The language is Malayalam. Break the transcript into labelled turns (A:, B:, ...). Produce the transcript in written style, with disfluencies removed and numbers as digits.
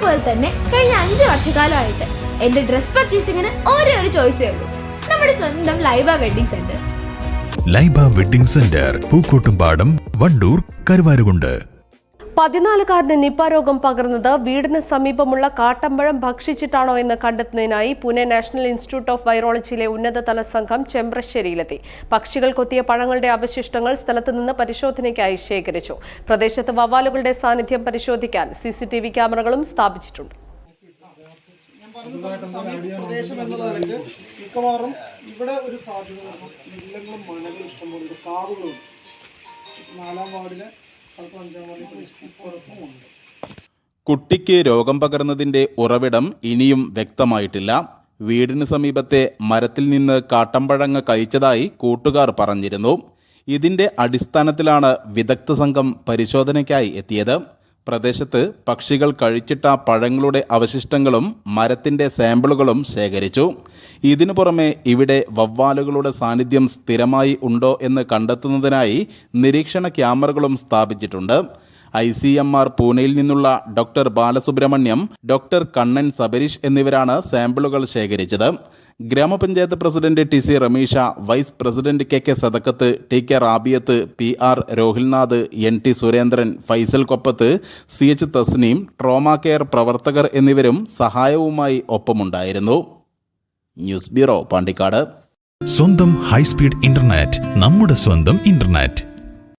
A: പോലെ തന്നെ കഴിഞ്ഞ 5 വർഷക്കാലമായിട്ട് എന്റെ ഡ്രസ് പർച്ചേസിംഗിന് ഒരേ ഒരു ചോയ്സേ ഉള്ളൂ, നമ്മുടെ സ്വന്തം Laiba wedding center.
B: Laiba wedding center, Pookkottumpadam, Wandoor, Karuvarakundu.
C: 14-കാരന് നിപ രോഗം പകർന്നത് വീടിന് സമീപമുള്ള കാട്ടമ്പഴം ഭക്ഷിച്ചിട്ടാണോ എന്ന് കണ്ടെത്തുന്നതിനായി പൂനെ നാഷണൽ ഇൻസ്റ്റിറ്റ്യൂട്ട് ഓഫ് വൈറോളജിയിലെ ഉന്നതതല സംഘം ചെമ്പ്രശ്ശേരിയിലെത്തി. പക്ഷികൾ കൊത്തിയ പഴങ്ങളുടെ അവശിഷ്ടങ്ങൾ സ്ഥലത്തുനിന്ന് പരിശോധനയ്ക്കായി ശേഖരിച്ചു. പ്രദേശത്ത് വവ്വാലുകളുടെ സാന്നിധ്യം പരിശോധിക്കാൻ CCTV ക്യാമറകളും സ്ഥാപിച്ചിട്ടുണ്ട്.
D: മിക്കവാറും ഇവിടെ ഒരു സാധ്യത നെല്ലങ്ങളും മലകളും ഇഷ്ടംപോലെ കാവുകളും 4-ാം വാർഡിലെ 5-ാം വാർഡിലെ
E: കുട്ടിക്ക് രോഗം പകർന്നതിന്റെ ഉറവിടം ഇനിയും വ്യക്തമായിട്ടില്ല. വീടിന് സമീപത്തെ മരത്തിൽ നിന്ന് കാട്ടമ്പഴങ്ങ കഴിച്ചതായി കൂട്ടുകാർ പറഞ്ഞിരുന്നു. ഇതിന്റെ അടിസ്ഥാനത്തിലാണ് വിദഗ്ധ സംഘം പരിശോധനയ്ക്കായി എത്തിയത്. പ്രദേശത്ത് പക്ഷികൾ കഴിച്ചിട്ട പഴങ്ങളുടെ അവശിഷ്ടങ്ങളും മരത്തിൻ്റെ സാമ്പിളുകളും ശേഖരിച്ചു. ഇതിനു പുറമെ ഇവിടെ വവ്വാലുകളുടെ സാന്നിധ്യം സ്ഥിരമായി ഉണ്ടോ എന്ന് കണ്ടെത്തുന്നതിനായി നിരീക്ഷണ ക്യാമറകളും സ്ഥാപിച്ചിട്ടുണ്ട്. ICMR പൂനെയിൽ നിന്നുള്ള ഡോക്ടർ ബാലസുബ്രഹ്മണ്യം, ഡോക്ടർ കണ്ണൻ സബരീഷ് എന്നിവരാണ് സാമ്പിളുകൾ ശേഖരിച്ചത്. ഗ്രാമപഞ്ചായത്ത് president TC Ramisha, vice president KK Sadakkath, TK Rabiyath, PR Rohilnath, NT Surendran, Faisal Koppath, CH Tasneem, trauma care പ്രവർത്തകർ എന്നിവരും സഹായവുമായി ഒപ്പമുണ്ടായിരുന്നു. News bureau, Pandikkad.
B: സ്വന്തം ഹൈസ്പീഡ് ഇന്റർനെറ്റ്, നമ്മുടെ സ്വന്തം ഇന്റർനെറ്റ്.